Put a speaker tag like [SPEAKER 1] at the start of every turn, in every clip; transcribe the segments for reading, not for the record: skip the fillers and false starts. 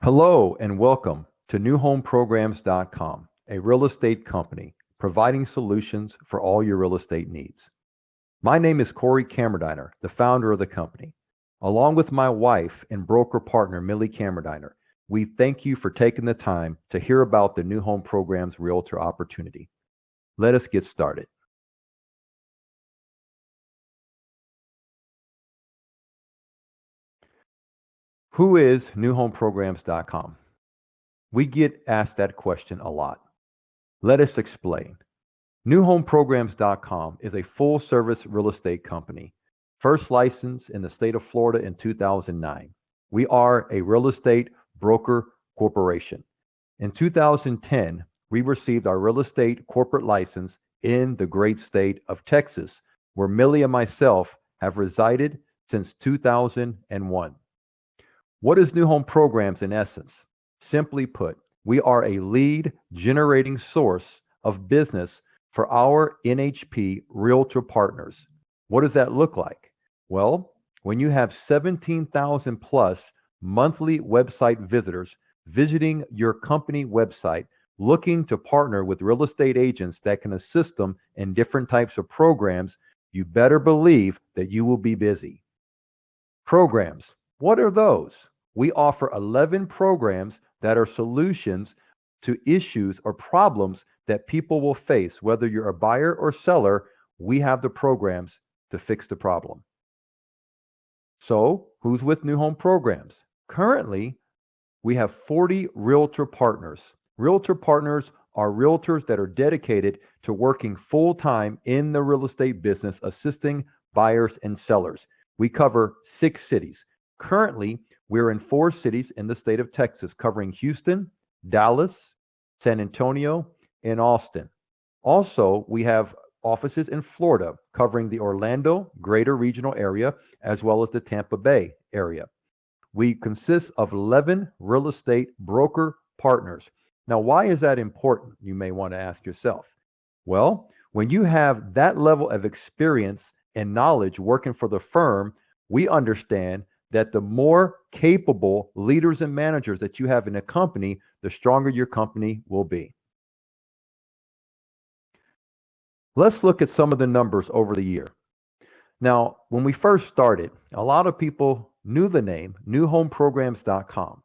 [SPEAKER 1] Hello and welcome to newhomeprograms.com, a real estate company providing solutions for all your real estate needs. My name is Corey Cameradiner, the founder of the company. Along with my wife and broker partner, Millie Cameradiner, we thank you for taking the time to hear about the New Home Programs Realtor opportunity. Let us get started. Who is newhomeprograms.com? We get asked that question a lot. Let us explain. NewHomePrograms.com is a full-service real estate company, first licensed in the state of Florida in 2009. We are a real estate broker corporation. In 2010, we received our real estate corporate license in the great state of Texas, where Millie and myself have resided since 2001. What is New Home Programs in essence? Simply put, we are a lead generating source of business for our NHP Realtor partners. What does that look like? Well, when you have 17,000 plus monthly website visitors visiting your company website, looking to partner with real estate agents that can assist them in different types of programs, you better believe that you will be busy. Programs. What are those? We offer 11 programs that are solutions to issues or problems that people will face. Whether you're a buyer or seller, we have the programs to fix the problem. So, who's with New Home Programs? Currently, we have 40 realtor partners. Realtor partners are realtors that are dedicated to working full-time in the real estate business, assisting buyers and sellers. We cover 6 cities. Currently, we're in 4 cities in the state of Texas, covering Houston, Dallas, San Antonio, and Austin. Also, we have offices in Florida, covering the Orlando greater regional area, as well as the Tampa Bay area. We consist of 11 real estate broker partners. Now, why is that important? You may want to ask yourself. Well, when you have that level of experience and knowledge working for the firm, we understand that the more capable leaders and managers that you have in a company, the stronger your company will be. Let's look at some of the numbers over the year. Now, when we first started, a lot of people knew the name newhomeprograms.com.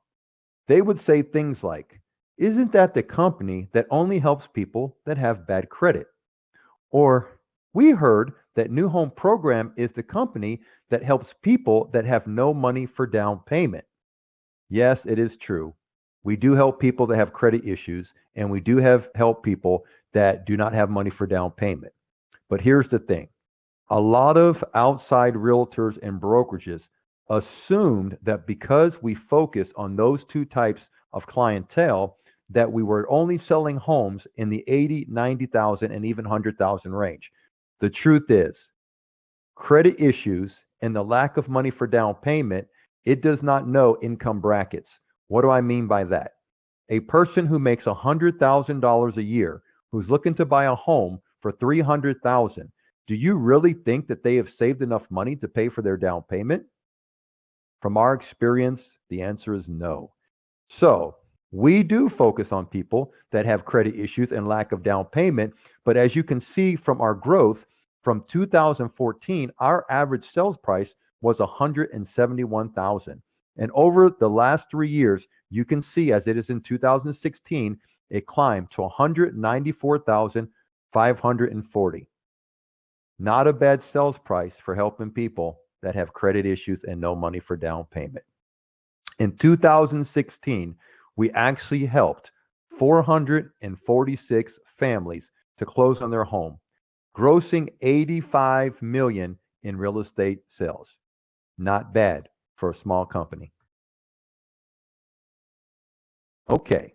[SPEAKER 1] They would say things like, "Isn't that the company that only helps people that have bad credit?" Or, "We heard that New Home Program is the company that helps people that have no money for down payment." Yes, it is true. We do help people that have credit issues, and we do help people that do not have money for down payment. But here's the thing. A lot of outside realtors and brokerages assumed that because we focus on those 2 types of clientele, that we were only selling homes in the 80, 90,000, and even 100,000 range. The truth is, credit issues and the lack of money for down payment, it does not know income brackets. What do I mean by that? A person who makes $100,000 a year, who's looking to buy a home for $300,000, do you really think that they have saved enough money to pay for their down payment? From our experience, the answer is no. So, we do focus on people that have credit issues and lack of down payment, but as you can see from our growth, from 2014, our average sales price was $171,000. And over the last 3 years, you can see as it is in 2016, it climbed to $194,540. Not a bad sales price for helping people that have credit issues and no money for down payment. In 2016, we actually helped 446 families to close on their home, grossing $85 million in real estate sales. Not bad for a small company. Okay.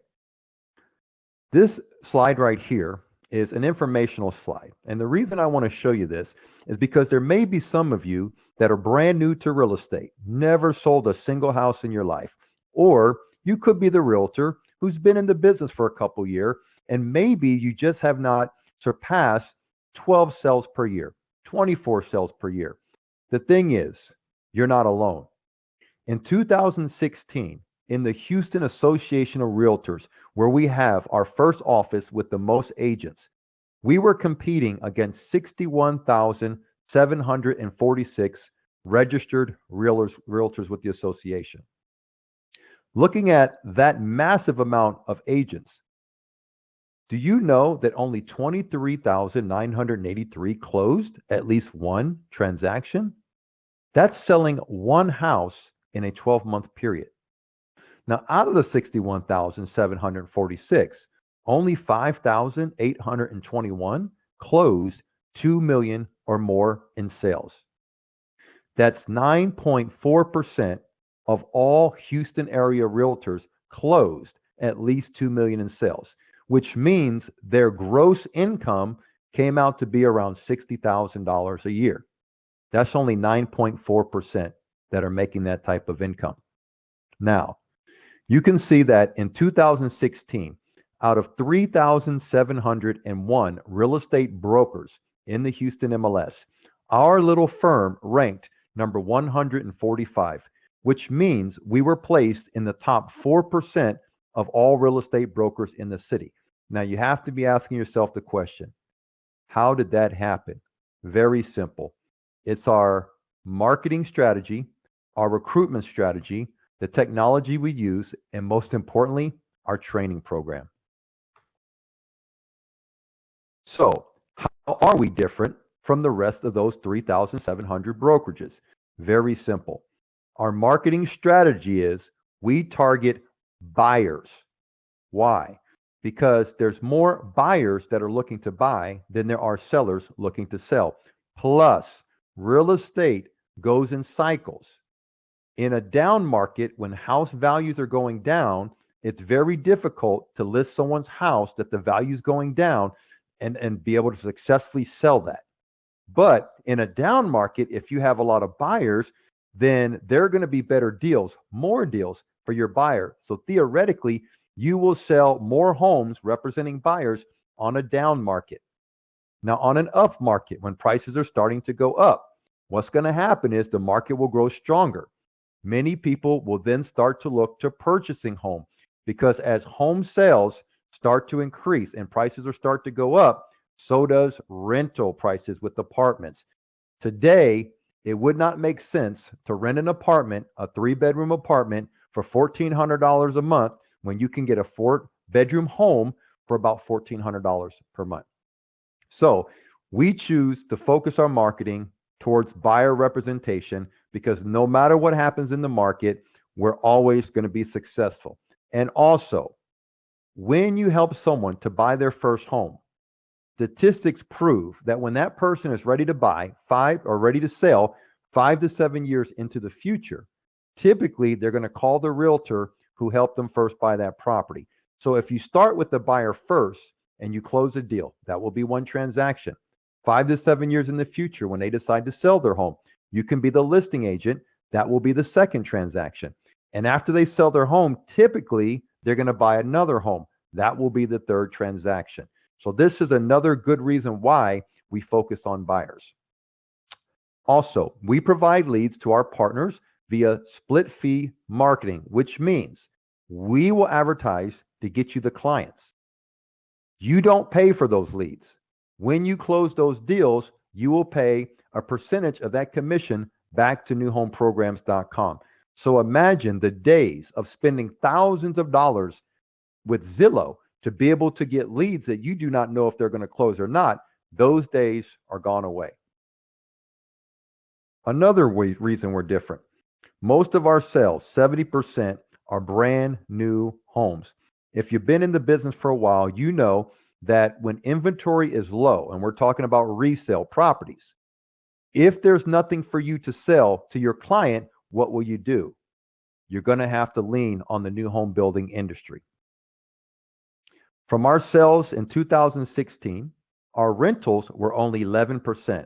[SPEAKER 1] This slide right here is an informational slide. And the reason I want to show you this is because there may be some of you that are brand new to real estate, never sold a single house in your life. Or you could be the realtor who's been in the business for a couple years, and maybe you just have not surpassed 12 sales per year, 24 sales per year. The thing is, you're not alone. In 2016, in the Houston Association of Realtors, where we have our first office with the most agents, we were competing against 61,746 registered realtors with the association. Looking at that massive amount of agents, do you know that only 23,983 closed at least one transaction? That's selling one house in a 12-month period. Now, out of the 61,746, only 5,821 closed 2 million or more in sales. That's 9.4% of all Houston area realtors closed at least 2 million in sales, which means their gross income came out to be around $60,000 a year. That's only 9.4% that are making that type of income. Now, you can see that in 2016, out of 3,701 real estate brokers in the Houston MLS, our little firm ranked number 145, which means we were placed in the top 4% of all real estate brokers in the city. Now, you have to be asking yourself the question, how did that happen? Very simple. It's our marketing strategy, our recruitment strategy, the technology we use, and most importantly, our training program. So, how are we different from the rest of those 3,700 brokerages? Very simple. Our marketing strategy is we target buyers. Why? Because there's more buyers that are looking to buy than there are sellers looking to sell. Plus, real estate goes in cycles. In a down market, when house values are going down, it's very difficult to list someone's house that the value is going down and be able to successfully sell that. But in a down market, if you have a lot of buyers, then there are going to be better deals, more deals for your buyer. So theoretically, you will sell more homes representing buyers on a down market. Now, on an up market, when prices are starting to go up, what's going to happen is the market will grow stronger. Many people will then start to look to purchasing home, because as home sales start to increase and prices will start to go up, so does rental prices with apartments. Today, it would not make sense to rent an apartment, a 3-bedroom apartment, for $1,400 a month when you can get a 4-bedroom home for about $1,400 per month. So we choose to focus our marketing towards buyer representation, because no matter what happens in the market, we're always going to be successful. And also, when you help someone to buy their first home, statistics prove that when that person is ready to buy ready to sell 5 to 7 years into the future, typically they're going to call the realtor who helped them first buy that property. So if you start with the buyer first and you close a deal, that will be one transaction. 5 to 7 years in the future, when they decide to sell their home, you can be the listing agent. That will be the second transaction. And after they sell their home, typically they're going to buy another home. That will be the third transaction. So this is another good reason why we focus on buyers. Also, we provide leads to our partners via split fee marketing, which means we will advertise to get you the clients. You don't pay for those leads. When you close those deals, you will pay a percentage of that commission back to newhomeprograms.com. So imagine the days of spending thousands of dollars with Zillow to be able to get leads that you do not know if they're going to close or not. Those days are gone away. Another reason we're different. Most of our sales, 70%, are brand new homes. If you've been in the business for a while, you know that when inventory is low, and we're talking about resale properties, if there's nothing for you to sell to your client, what will you do? You're going to have to lean on the new home building industry. From our sales in 2016, our rentals were only 11%.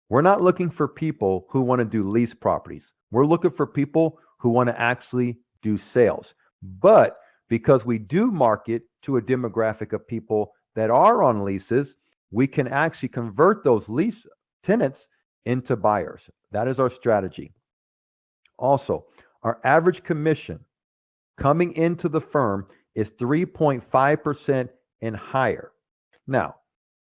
[SPEAKER 1] We're not looking for people who want to do lease properties. We're looking for people who want to actually do sales. But because we do market to a demographic of people that are on leases, we can actually convert those lease tenants into buyers. That is our strategy. Also, our average commission coming into the firm is 3.5% and higher. Now,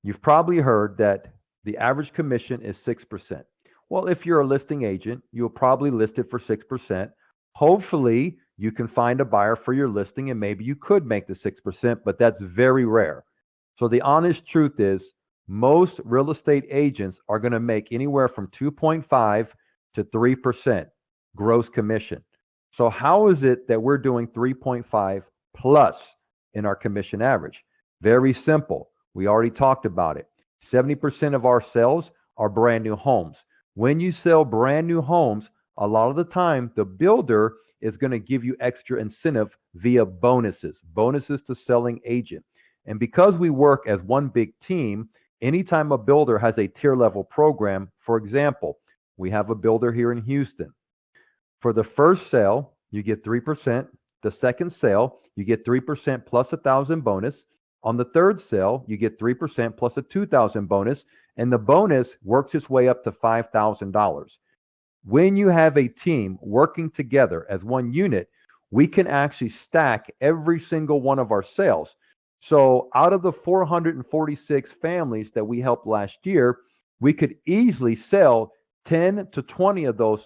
[SPEAKER 1] you've probably heard that the average commission is 6%. Well, if you're a listing agent, you'll probably list it for 6%. Hopefully, you can find a buyer for your listing and maybe you could make the 6%, but that's very rare. So the honest truth is most real estate agents are going to make anywhere from 2.5 to 3% gross commission. So how is it that we're doing 3.5 plus in our commission average? Very simple. We already talked about it. 70% of our sales are brand new homes. When you sell brand new homes, a lot of the time the builder is going to give you extra incentive via bonuses to selling agent. And because we work as one big team, anytime a builder has a tier level program, for example, we have a builder here in Houston. For the first sale, you get 3%. The second sale, you get 3% plus 1,000 bonus. On the third sale, you get 3% plus a 2,000 bonus, and the bonus works its way up to $5,000. When you have a team working together as one unit, we can actually stack every single one of our sales. So out of the 446 families that we helped last year, we could easily sell 10 to 20 of those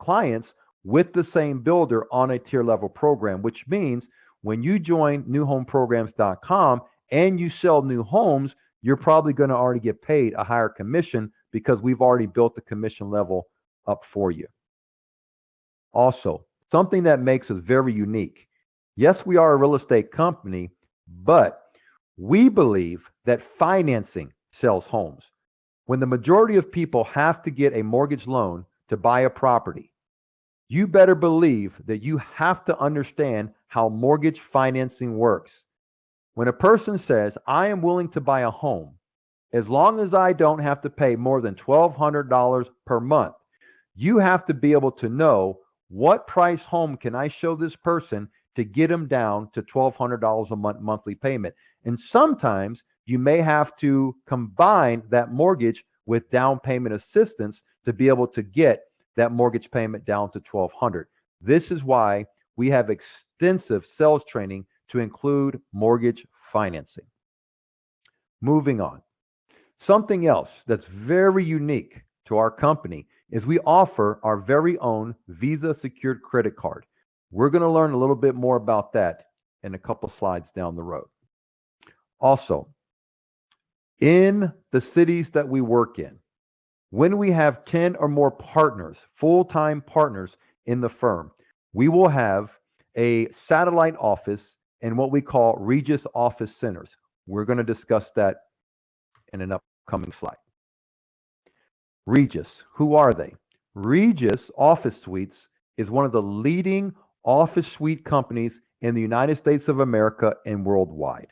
[SPEAKER 1] clients with the same builder on a tier level program, which means when you join newhomeprograms.com and you sell new homes, you're probably going to already get paid a higher commission because we've already built the commission level up for you. Also, something that makes us very unique. Yes, we are a real estate company, but we believe that financing sells homes. When the majority of people have to get a mortgage loan to buy a property, you better believe that you have to understand how mortgage financing works. When a person says, I am willing to buy a home, as long as I don't have to pay more than $1,200 per month, you have to be able to know what price home can I show this person to get them down to $1,200 a month monthly payment. And sometimes you may have to combine that mortgage with down payment assistance to be able to get that mortgage payment down to $1,200. This is why we have extensive sales training to include mortgage financing. Moving on. Something else that's very unique to our company is we offer our very own Visa secured credit card. We're going to learn a little bit more about that in a couple slides down the road. Also, in the cities that we work in, when we have 10 or more partners, full-time partners in the firm, we will have a satellite office and what we call Regis office centers. We're going to discuss that in an upcoming slide. Regis, who are they? Regis Office Suites is one of the leading office suite companies in the United States of America and worldwide.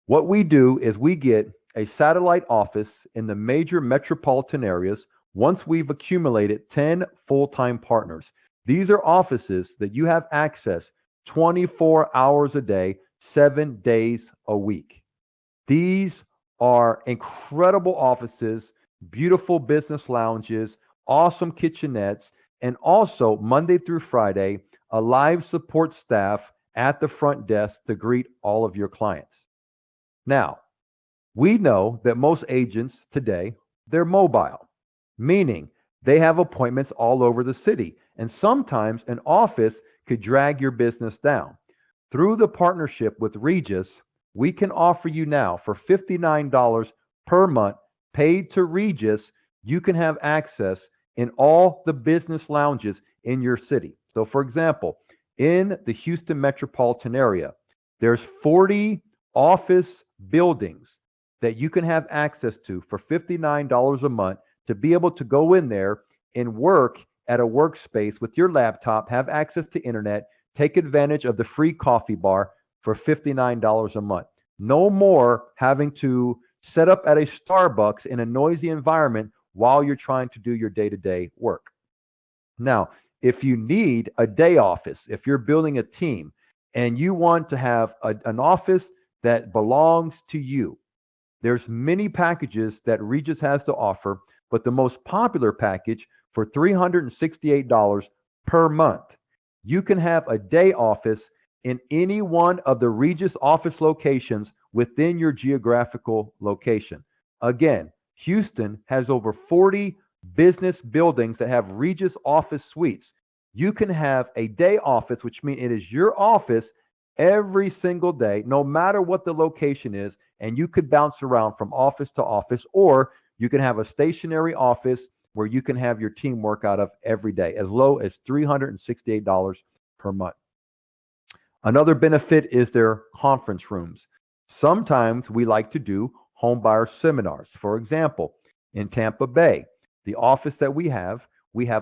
[SPEAKER 1] What we do is we get a satellite office in the major metropolitan areas once we've accumulated 10 full-time partners. These are offices that you have access 24 hours a day, 7 days a week. These are incredible offices, beautiful business lounges, awesome kitchenettes, and also Monday through Friday, a live support staff at the front desk to greet all of your clients. Now, we know that most agents today, they're mobile, meaning they have appointments all over the city, and sometimes an office could drag your business down. Through the partnership with Regis, we can offer you now for $59 per month paid to Regis, you can have access in all the business lounges in your city. So for example, in the Houston metropolitan area, there's 40 office buildings that you can have access to for $59 a month to be able to go in there and work at a workspace with your laptop, have access to internet, take advantage of the free coffee bar for $59 a month. No more having to set up at a Starbucks in a noisy environment while you're trying to do your day-to-day work. Now, if you need a day office, if you're building a team and you want to have an office that belongs to you, there's many packages that Regis has to offer, but the most popular package for $368 per month, You can have a day office in any one of the Regis office locations within your geographical location. Again, Houston has over 40 business buildings that have Regis office suites. You can have a day office, which means it is your office every single day, no matter what the location is, and you could bounce around from office to office, or you can have a stationary office where you can have your team work out of every day, as low as $368 per month. Another benefit is their conference rooms. Sometimes we like to do home buyer seminars. For example, in Tampa Bay, the office that we have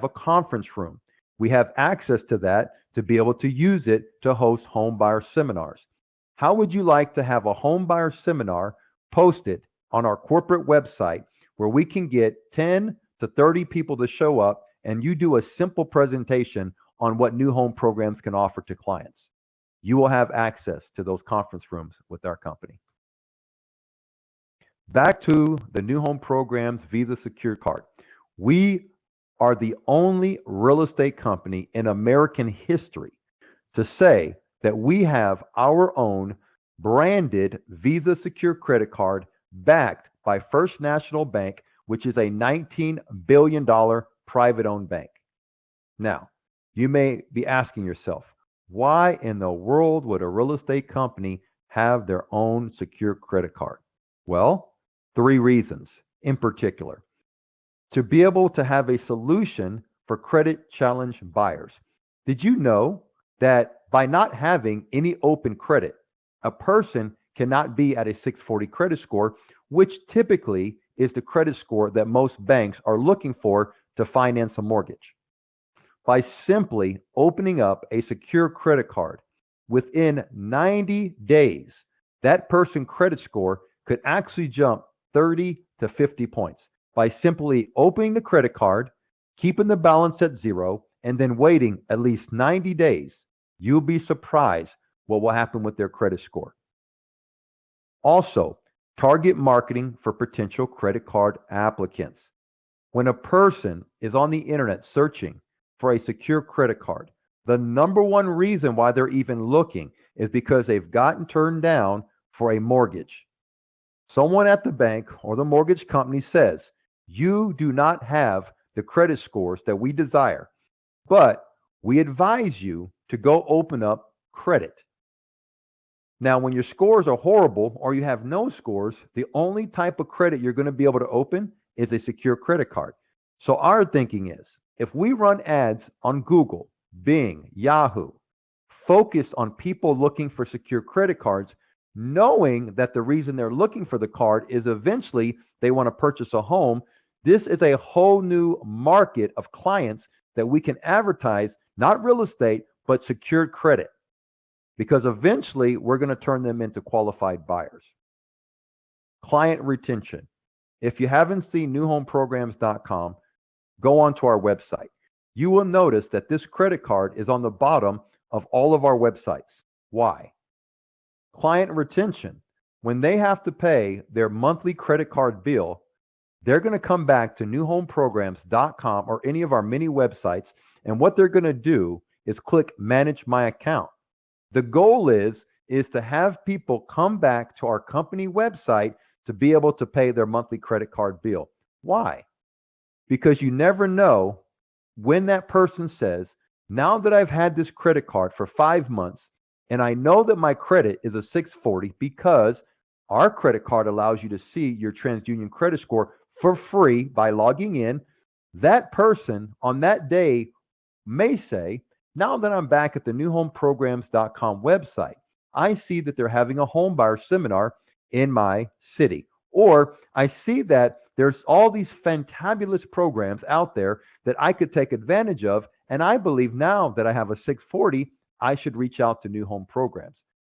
[SPEAKER 1] a conference room. We have access to that to be able to use it to host home buyer seminars. How would you like to have a home buyer seminar posted on our corporate website where we can get 10 to 30 people to show up and you do a simple presentation on what new home programs can offer to clients? You will have access to those conference rooms with our company. Back to the new home programs Visa Secure Card. We are the only real estate company in American history to say that we have our own branded Visa Secure Credit Card backed by First National Bank, which is a $19 billion private-owned bank. Now, you may be asking yourself, why in the world would a real estate company have their own secure credit card? Well, 3 reasons in particular. To be able to have a solution for credit challenge buyers. Did you know that by not having any open credit, a person cannot be at a 640 credit score, which typically is the credit score that most banks are looking for to finance a mortgage? By simply opening up a secure credit card, within 90 days, that person's credit score could actually jump 30 to 50 points by simply opening the credit card, keeping the balance at 0, and then waiting at least 90 days. You'll be surprised what will happen with their credit score. Also, target marketing for potential credit card applicants. When a person is on the internet searching for a secure credit card, the number one reason why they're even looking is because they've gotten turned down for a mortgage. Someone at the bank or the mortgage company says, you do not have the credit scores that we desire, but we advise you to go open up credit. Now, when your scores are horrible or you have no scores, the only type of credit you're going to be able to open is a secure credit card. So our thinking is, if we run ads on Google, Bing, Yahoo, focused on people looking for secure credit cards, knowing that the reason they're looking for the card is eventually they want to purchase a home, this is a whole new market of clients that we can advertise, not real estate, but secured credit. Because eventually we're going to turn them into qualified buyers. Client retention. If you haven't seen newhomeprograms.com, go onto our website. You will notice that this credit card is on the bottom of all of our websites. Why? Client retention. When they have to pay their monthly credit card bill, they're going to come back to newhomeprograms.com or any of our many websites, and what they're going to do is click Manage My Account. The goal is to have people come back to our company website to be able to pay their monthly credit card bill. Why? Because you never know when that person says, now that I've had this credit card for 5 months and I know that my credit is a 640 because our credit card allows you to see your TransUnion credit score for free by logging in, that person on that day may say, now that I'm back at the newhomeprograms.com website, I see that they're having a home buyer seminar in my city. Or I see that there's all these fantabulous programs out there that I could take advantage of, and I believe now that I have a 640, I should reach out to New Home Programs.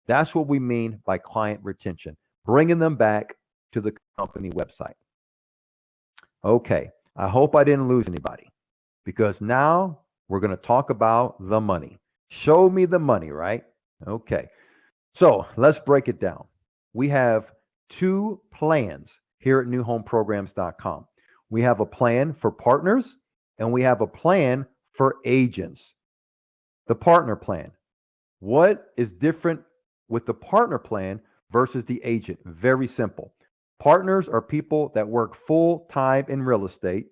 [SPEAKER 1] That's what we mean by client retention, bringing them back to the company website. Okay, I hope I didn't lose anybody, because now we're going to talk about the money. Show me the money, right? Okay. So let's break it down. We have 2 plans here at newhomeprograms.com. We have a plan for partners and we have a plan for agents. The partner plan. What is different with the partner plan versus the agent? Very simple. Partners are people that work full time in real estate,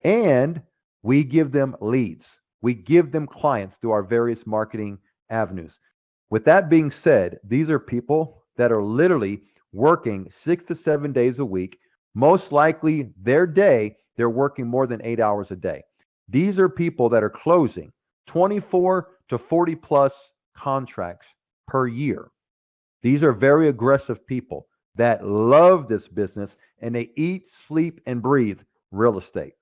[SPEAKER 1] and we give them leads. We give them clients through our various marketing avenues. With that being said, these are people that are literally working 6 to 7 days a week. Most likely, their day, they're working more than 8 hours a day. These are people that are closing 24 to 40 plus contracts per year. These are very aggressive people that love this business and they eat, sleep, and breathe real estate.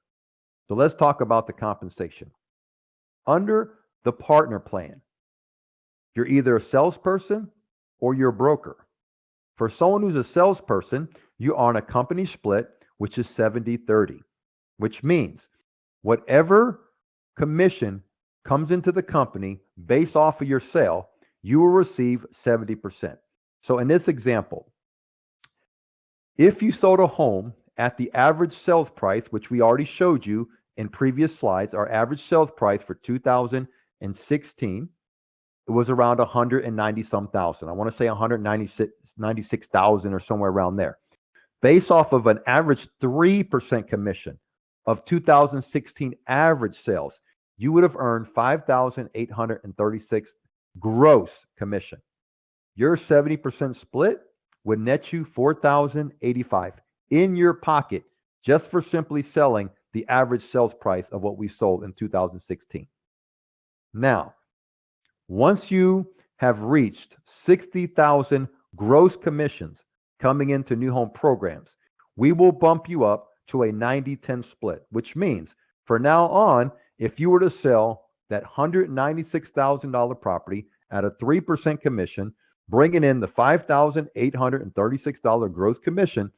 [SPEAKER 1] So let's talk about the compensation. Under the partner plan, you're either a salesperson or you're a broker. For someone who's a salesperson, you're on a company split, which is 70-30, which means whatever commission comes into the company based off of your sale, you will receive 70%. So in this example, if you sold a home at the average sales price, which we already showed you in previous slides, our average sales price for 2016, it was around 190 some thousand. I want to say 196,000 or somewhere around there. Based off of an average 3% commission of 2016 average sales, you would have earned 5,836 gross commission. Your 70% split would net you 4,085 in your pocket just for simply selling the average sales price of what we sold in 2016. Now, once you have reached 60,000 gross commissions coming into new home programs, we will bump you up to a 90-10 split, which means for now on, if you were to sell that $196,000 property at a 3% commission, bringing in the $5,836 gross commission,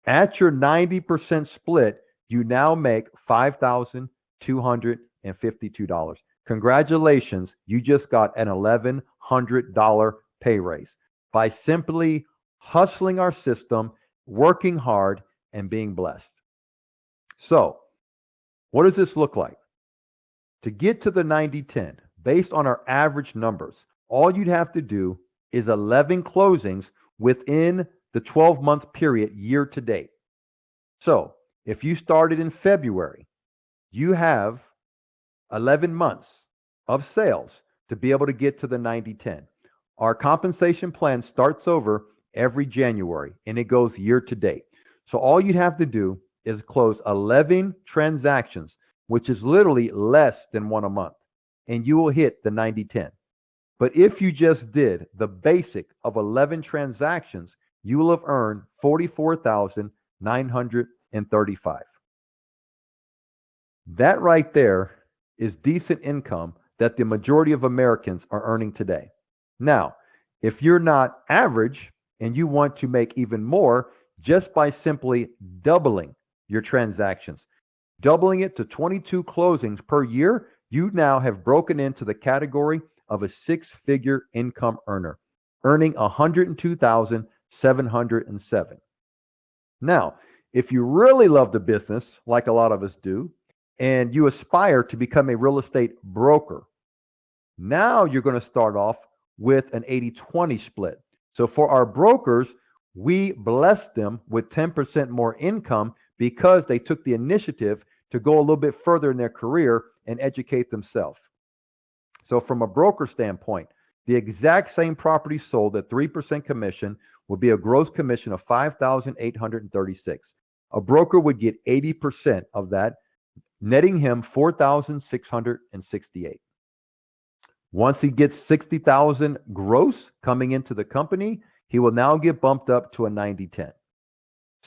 [SPEAKER 1] at your 90% split, you now make $5,252. Congratulations, you just got an $1,100 pay raise by simply hustling our system, working hard, and being blessed. So, what does this look like? To get to the 90-10, based on our average numbers, all you'd have to do is 11 closings within the 12-month period year to date. So, if you started in February, you have 11 months of sales to be able to get to the 90-10. Our compensation plan starts over every January and it goes year to date. So all you'd have to do is close 11 transactions, which is literally less than one a month, and you will hit the 90-10. But if you just did the basic of 11 transactions, you will have earned $44,935. That right there is decent income that the majority of Americans are earning today. Now, if you're not average and you want to make even more just by simply doubling your transactions, doubling it to 22 closings per year, you now have broken into the category of a six-figure income earner, earning $102,707. Now, if you really love the business, like a lot of us do, and you aspire to become a real estate broker, now you're going to start off with an 80-20 split. So for our brokers, we bless them with 10% more income because they took the initiative to go a little bit further in their career and educate themselves. So from a broker standpoint, the exact same property sold at 3% commission would be a gross commission of $5,836. A broker would get 80% of that, netting him $4,668. Once he gets 60,000 gross coming into the company, he will now get bumped up to a 90-10.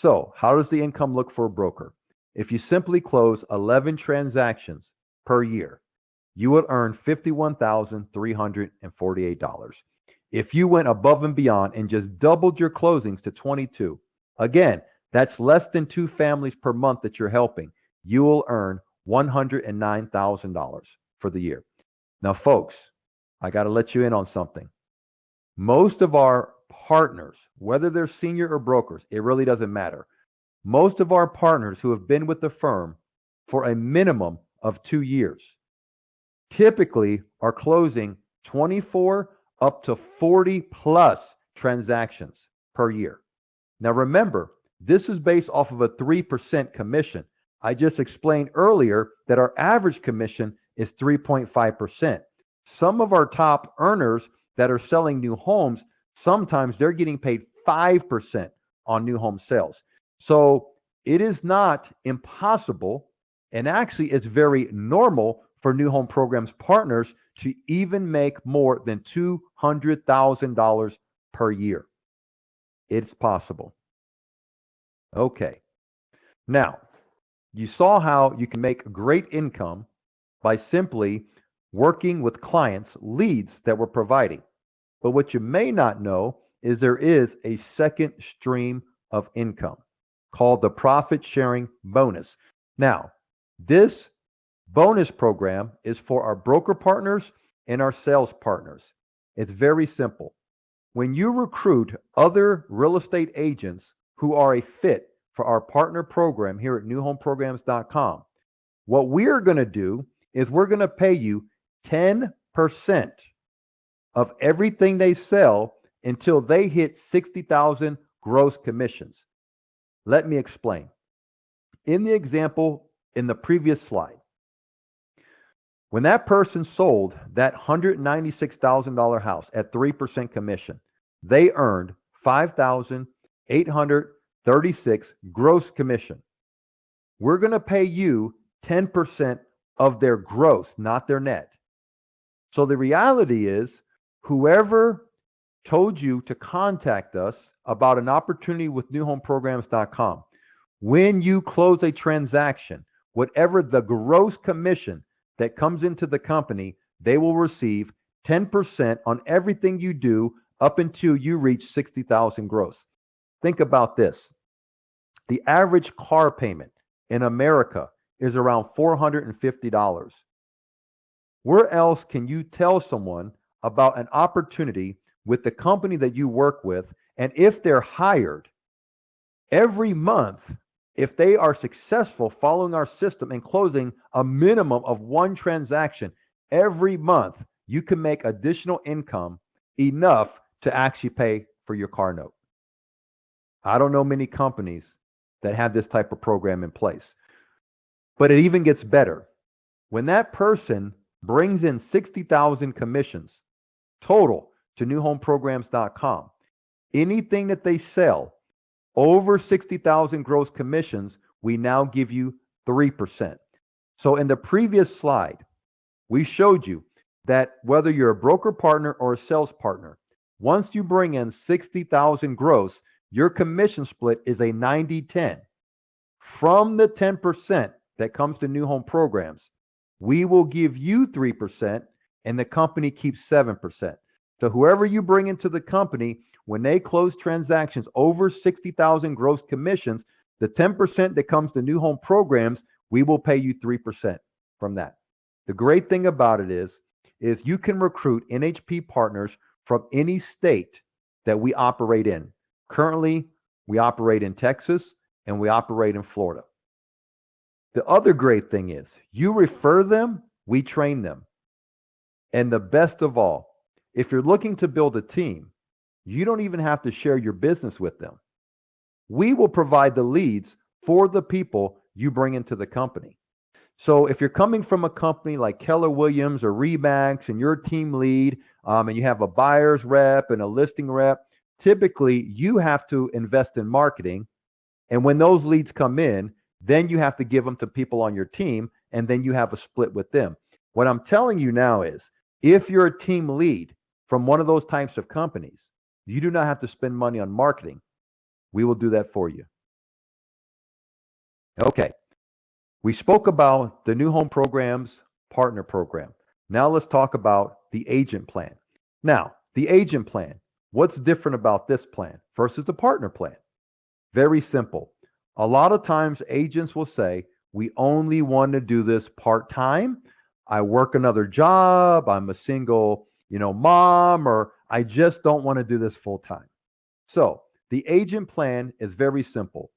[SPEAKER 1] So how does the income look for a broker? If you simply close 11 transactions per year, you would earn $51,348. If you went above and beyond and just doubled your closings to 22, again, that's less than 2 families per month that you're helping, you will earn $109,000 for the year. Now, folks, I got to let you in on something. Most of our partners, whether they're senior or brokers, it really doesn't matter. Most of our partners who have been with the firm for a minimum of 2 years, typically are closing 24 up to 40 plus transactions per year. Now remember, this is based off of a 3% commission. I just explained earlier that our average commission is 3.5%. Some of our top earners that are selling new homes, sometimes they're getting paid 5% on new home sales. So it is not impossible, and actually it's very normal for new home programs partners to even make more than $200,000 per year. It's possible. Okay. Now, you saw how you can make great income by simply working with clients, leads that we're providing. But what you may not know is there is a second stream of income called the profit sharing bonus. Now, this bonus program is for our broker partners and our sales partners. It's very simple. When you recruit other real estate agents who are a fit for our partner program here at newhomeprograms.com, what we're going to do is we're going to pay you 10% of everything they sell until they hit 60,000 gross commissions. Let me explain. In the example in the previous slide, when that person sold that $196,000 house at 3% commission, they earned $5,836 gross commission. We're going to pay you 10% of their gross, not their net. So the reality is, whoever told you to contact us about an opportunity with newhomeprograms.com, when you close a transaction, whatever the gross commission that comes into the company, they will receive 10% on everything you do up until you reach 60,000 gross. Think about this. The average car payment in America is around $450. Where else can you tell someone about an opportunity with the company that you work with, and if they're hired, every month, if they are successful following our system and closing a minimum of one transaction, every month you can make additional income enough to actually pay for your car note. I don't know many companies that have this type of program in place. But it even gets better. When that person brings in 60,000 commissions total to newhomeprograms.com, anything that they sell over 60,000 gross commissions, we now give you 3%. So in the previous slide, we showed you that whether you're a broker partner or a sales partner, once you bring in 60,000 gross, your commission split is a 90-10. From the 10% that comes to New Home Programs, we will give you 3% and the company keeps 7%. So whoever you bring into the company, when they close transactions over 60,000 gross commissions, the 10% that comes to New Home Programs, we will pay you 3% from that. The great thing about it is you can recruit NHP partners from any state that we operate in. Currently, we operate in Texas and we operate in Florida. The other great thing is you refer them, we train them. And the best of all, if you're looking to build a team, you don't even have to share your business with them. We will provide the leads for the people you bring into the company. So if you're coming from a company like Keller Williams or Remax and you're a team lead and you have a buyer's rep and a listing rep, typically you have to invest in marketing. And when those leads come in, then you have to give them to people on your team, and then you have a split with them. What I'm telling you now is, if you're a team lead from one of those types of companies, you do not have to spend money on marketing. We will do that for you. Okay. We spoke about the New Home Programs Partner Program. Now let's talk about the agent plan. Now, the agent plan, what's different about this plan versus the partner plan? Very simple. A lot of times agents will say, we only want to do this part-time. I work another job. I'm a single, mom, or I just don't want to do this full-time. So the agent plan is very simple.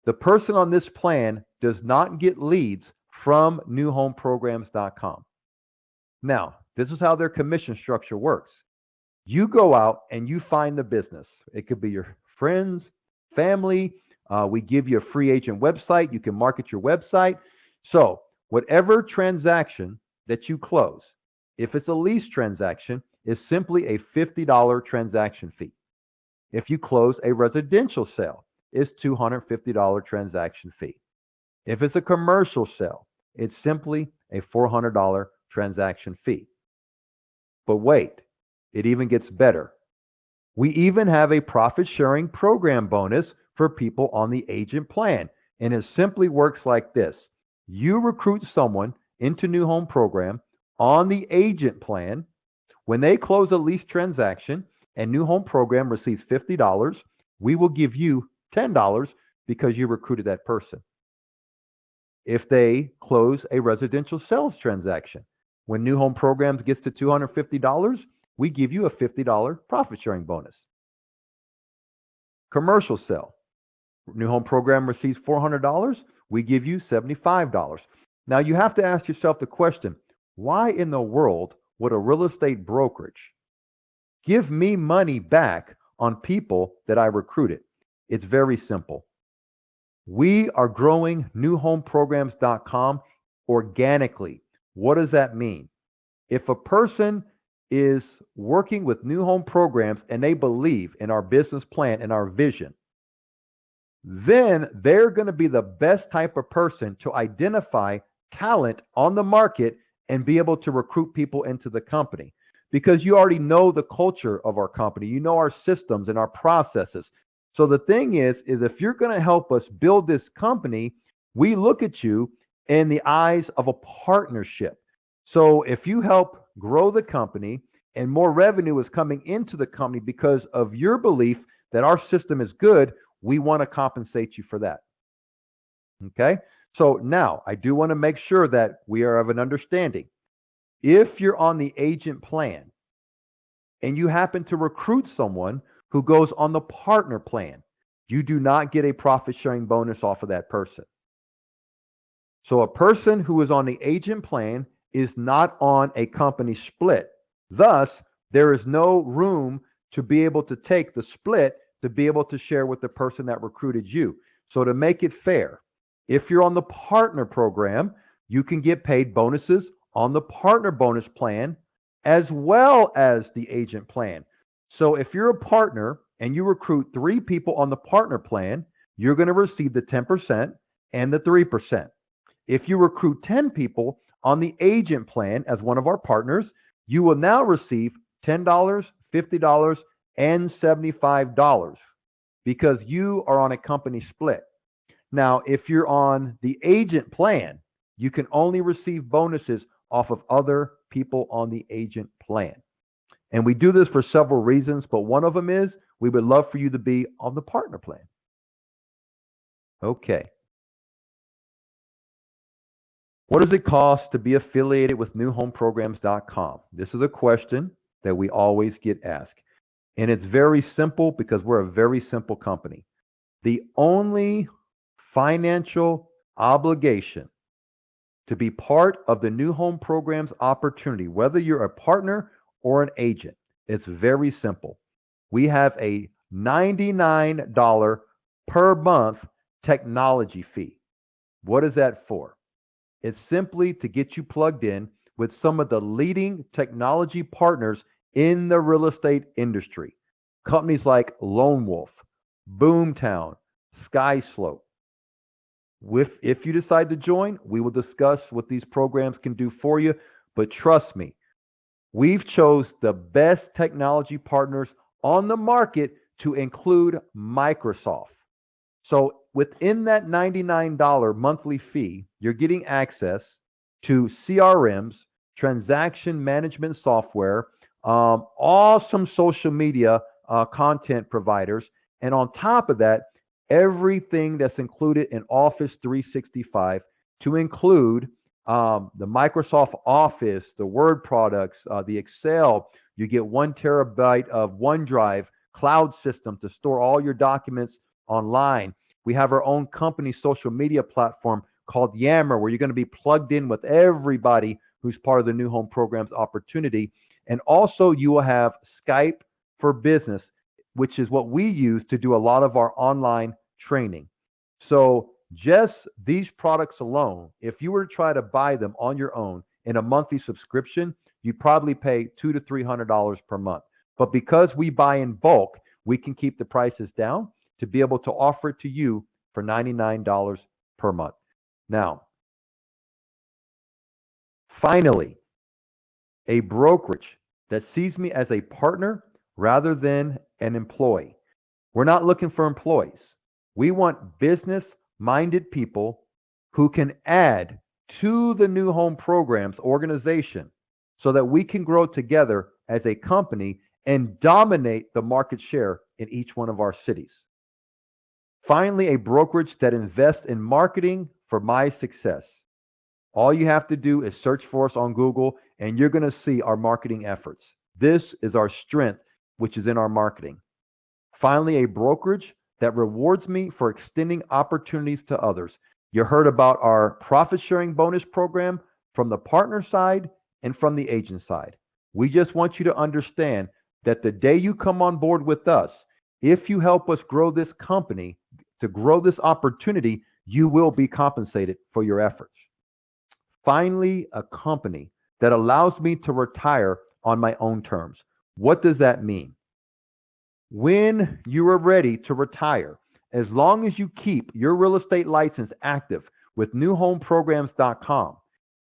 [SPEAKER 1] The person on this plan does not get leads from newhomeprograms.com. Now, this is how their commission structure works. You go out and you find the business. It could be your friends, family. We give you a free agent website. You can market your website. So, whatever transaction that you close, if it's a lease transaction, is simply a $50 transaction fee. If you close a residential sale, it's $250 transaction fee. If it's a commercial sale, it's simply a $400 transaction fee. But wait, it even gets better. We even have a profit sharing program bonus for people on the agent plan. And it simply works like this. You recruit someone into New Home Program on the agent plan. When they close a lease transaction and New Home Program receives $50, we will give you $10 because you recruited that person. If they close a residential sales transaction, when New Home Programs gets to $250, we give you a $50 profit sharing bonus. Commercial sale, New Home Program receives $400, we give you $75. Now you have to ask yourself the question, why in the world would a real estate brokerage give me money back on people that I recruited? It's very simple. We are growing newhomeprograms.com organically. What does that mean? If a person is working with New Home Programs and they believe in our business plan and our vision, then they're going to be the best type of person to identify talent on the market and be able to recruit people into the company. Because you already know the culture of our company. You know our systems and our processes. So the thing is if you're going to help us build this company, we look at you in the eyes of a partnership. So if you help grow the company and more revenue is coming into the company because of your belief that our system is good, we want to compensate you for that. Okay? So now I do want to make sure that we are of an understanding. If you're on the agent plan and you happen to recruit someone who goes on the partner plan, you do not get a profit sharing bonus off of that person. So a person who is on the agent plan is not on a company split. Thus, there is no room to be able to take the split to be able to share with the person that recruited you. So to make it fair, if you're on the partner program, you can get paid bonuses on the partner bonus plan as well as the agent plan. So if you're a partner and you recruit 3 people on the partner plan, you're going to receive the 10% and the 3%. If you recruit 10 people on the agent plan as one of our partners, you will now receive $10, $50, and $75 because you are on a company split. Now, if you're on the agent plan, you can only receive bonuses off of other people on the agent plan. And we do this for several reasons, but one of them is we would love for you to be on the partner plan. Okay. What does it cost to be affiliated with newhomeprograms.com? This is a question that we always get asked. And it's very simple because we're a very simple company. The only financial obligation to be part of the New Home Programs opportunity, whether you're a partner or an agent, it's very simple. We have a $99 per month technology fee. What is that for? It's simply to get you plugged in with some of the leading technology partners in the real estate industry. Companies like Lone Wolf, Boomtown, SkySlope. If you decide to join, we will discuss what these programs can do for you. But trust me, we've chose the best technology partners on the market to include Microsoft. So within that $99 monthly fee, you're getting access to CRMs, transaction management software, awesome social media content providers, and on top of that, everything that's included in Office 365 to include the Microsoft Office, the Word products, the Excel. You get 1 terabyte of OneDrive cloud system to store all your documents online. We have our own company social media platform called Yammer, where you're going to be plugged in with everybody who's part of the New Home Programs opportunity. And also you will have Skype for Business, which is what we use to do a lot of our online training. So just these products alone, if you were to try to buy them on your own in a monthly subscription, you'd probably pay $200 to $300 per month. But because we buy in bulk, we can keep the prices down to be able to offer it to you for $99 per month. Now, finally, a brokerage that sees me as a partner rather than an employee. We're not looking for employees. We want business-minded people who can add to the New Home Programs organization so that we can grow together as a company and dominate the market share in each one of our cities. Finally, a brokerage that invests in marketing for my success. All you have to do is search for us on Google, and you're going to see our marketing efforts. This is our strength, which is in our marketing. Finally, a brokerage that rewards me for extending opportunities to others. You heard about our profit sharing bonus program from the partner side and from the agent side. We just want you to understand that the day you come on board with us, if you help us grow this company, to grow this opportunity, you will be compensated for your efforts. Finally, a company that allows me to retire on my own terms. What does that mean? When you are ready to retire, as long as you keep your real estate license active with newhomeprograms.com,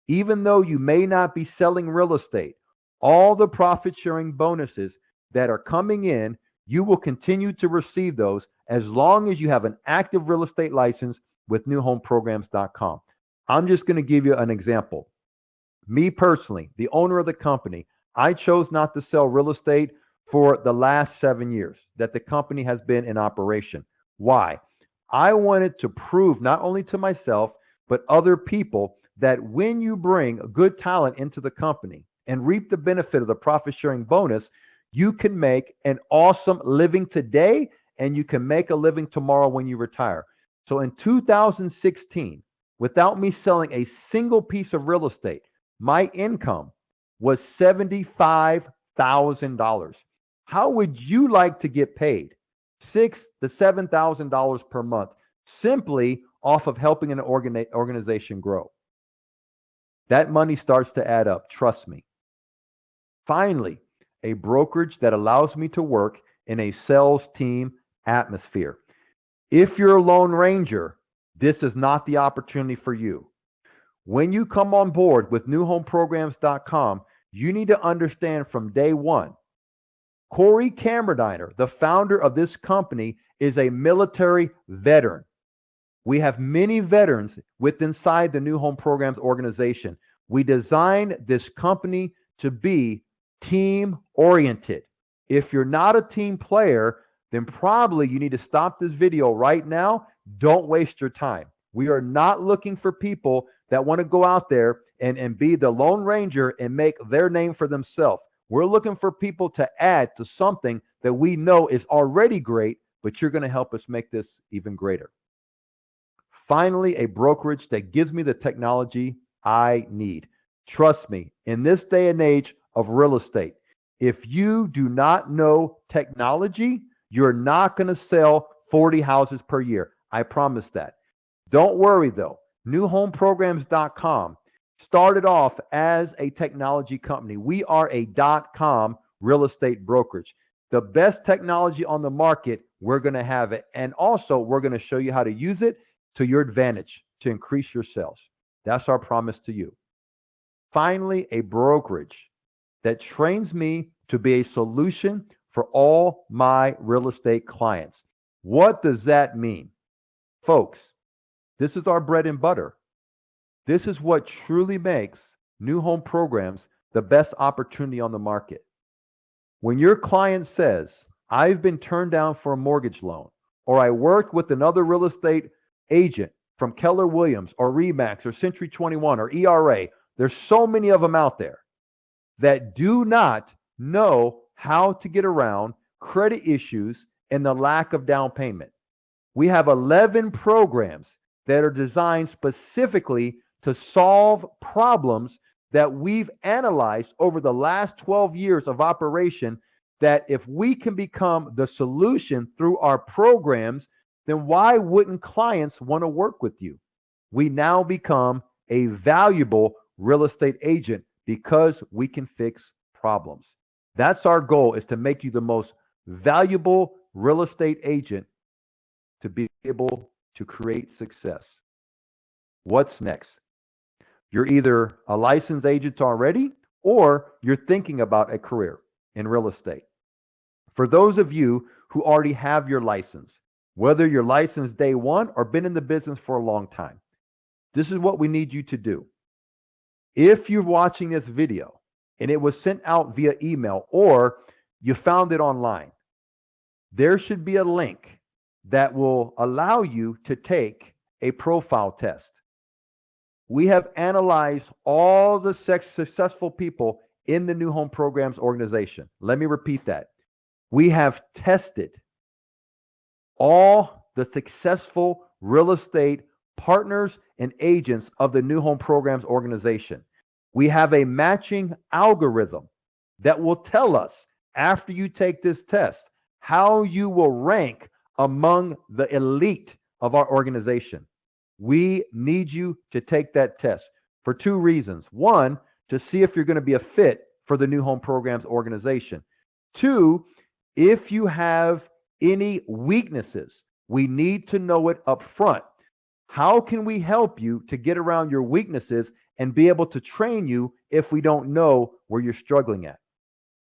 [SPEAKER 1] even though you may not be selling real estate, all the profit sharing bonuses that are coming in, you will continue to receive those as long as you have an active real estate license with newhomeprograms.com. I'm just going to give you an example. Me personally, the owner of the company, I chose not to sell real estate for the last 7 years that the company has been in operation. Why? I wanted to prove not only to myself, but other people that when you bring good talent into the company and reap the benefit of the profit sharing bonus, you can make an awesome living today and you can make a living tomorrow when you retire. So in 2016, without me selling a single piece of real estate, my income was $75,000. How would you like to get paid? $6,000 to $7,000 per month simply off of helping an organization grow. That money starts to add up, trust me. Finally, a brokerage that allows me to work in a sales team atmosphere. If you're a Lone Ranger, this is not the opportunity for you. When you come on board with newhomeprograms.com, you need to understand from day one, Corey Camerdiner, the founder of this company, is a military veteran. We have many veterans inside the New Home Programs organization. We designed this company to be team-oriented. If you're not a team player, then probably you need to stop this video right now. Don't waste your time. We are not looking for people that want to go out there and be the Lone Ranger and make their name for themselves. We're looking for people to add to something that we know is already great, but you're going to help us make this even greater. Finally, a brokerage that gives me the technology I need. Trust me, in this day and age of real estate, if you do not know technology, you're not going to sell 40 houses per year. I promise that. Don't worry though. Newhomeprograms.com started off as a technology company. We are a .com real estate brokerage. The best technology on the market, we're going to have it. And also, we're going to show you how to use it to your advantage to increase your sales. That's our promise to you. Finally, a brokerage that trains me to be a solution for all my real estate clients. What does that mean? Folks, this is our bread and butter. This is what truly makes New Home Programs the best opportunity on the market. When your client says, I've been turned down for a mortgage loan, or I worked with another real estate agent from Keller Williams or Remax or Century 21 or ERA, there's so many of them out there that do not know how to get around credit issues and the lack of down payment. We have 11 programs that are designed specifically to solve problems that we've analyzed over the last 12 years of operation, that if we can become the solution through our programs, then why wouldn't clients want to work with you? We now become a valuable real estate agent because we can fix problems. That's our goal, is to make you the most valuable real estate agent to be able to create success. What's next? You're either a licensed agent already, or you're thinking about a career in real estate. For those of you who already have your license, whether you're licensed day one or been in the business for a long time, this is what we need you to do. If you're watching this video and it was sent out via email or you found it online, there should be a link that will allow you to take a profile test. We have analyzed all the successful people in the New Home Programs organization. Let me repeat that. We have tested all the successful real estate partners and agents of the New Home Programs organization. We have a matching algorithm that will tell us, after you take this test, how you will rank among the elite of our organization. We need you to take that test for two reasons. One, to see if you're going to be a fit for the New Home Programs organization. Two, if you have any weaknesses, we need to know it up front. How can we help you to get around your weaknesses and be able to train you if we don't know where you're struggling at?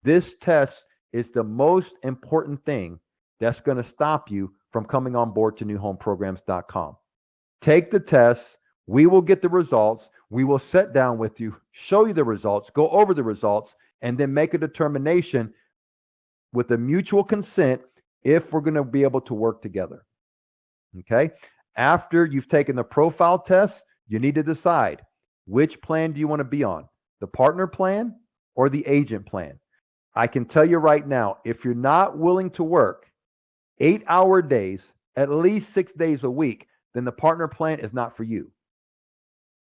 [SPEAKER 1] This test is the most important thing that's going to stop you from coming on board to newhomeprograms.com. Take the test. We will get the results. We will sit down with you, show you the results, go over the results, and then make a determination with a mutual consent if we're going to be able to work together. Okay? After you've taken the profile test, you need to decide, which plan do you want to be on, the partner plan or the agent plan? I can tell you right now, if you're not willing to work 8-hour days, at least 6 days a week, then the partner plan is not for you.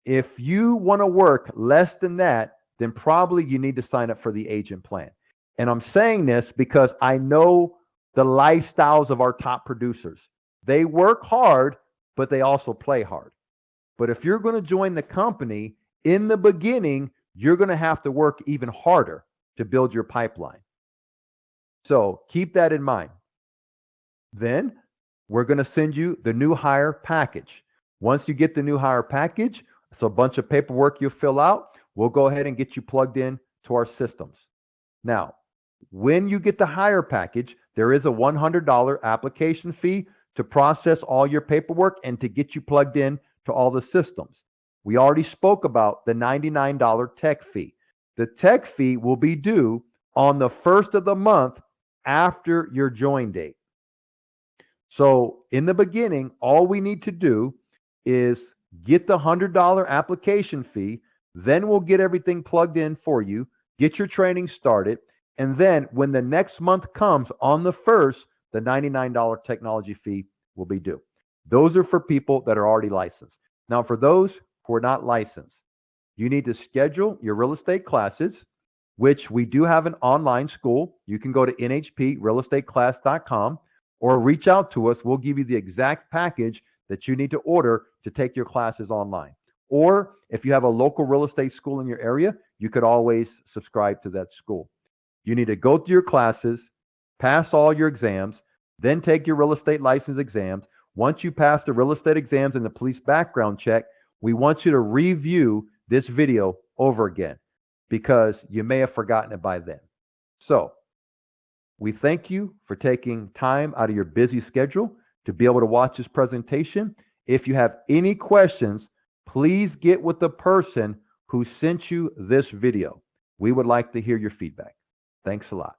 [SPEAKER 1] If you want to work less than that, then probably you need to sign up for the agent plan. And I'm saying this because I know the lifestyles of our top producers. They work hard, but they also play hard. But if you're going to join the company, in the beginning, you're going to have to work even harder to build your pipeline. So keep that in mind. Then we're going to send you the new hire package. Once you get the new hire package, it's a bunch of paperwork you'll fill out. We'll go ahead and get you plugged in to our systems. Now, when you get the hire package, there is a $100 application fee to process all your paperwork and to get you plugged in to all the systems. We already spoke about the $99 tech fee. The tech fee will be due on the first of the month after your join date. So in the beginning, all we need to do is get the $100 application fee. Then we'll get everything plugged in for you, get your training started. And then when the next month comes on the first, the $99 technology fee will be due. Those are for people that are already licensed. Now, for those who are not licensed, you need to schedule your real estate classes, which we do have an online school. You can go to NHPrealestateclass.com or reach out to us. We'll give you the exact package that you need to order to take your classes online. Or if you have a local real estate school in your area, you could always subscribe to that school. You need to go through your classes, pass all your exams, then take your real estate license exams. Once you pass the real estate exams and the police background check, we want you to review this video over again because you may have forgotten it by then. So we thank you for taking time out of your busy schedule to be able to watch this presentation. If you have any questions, please get with the person who sent you this video. We would like to hear your feedback. Thanks a lot.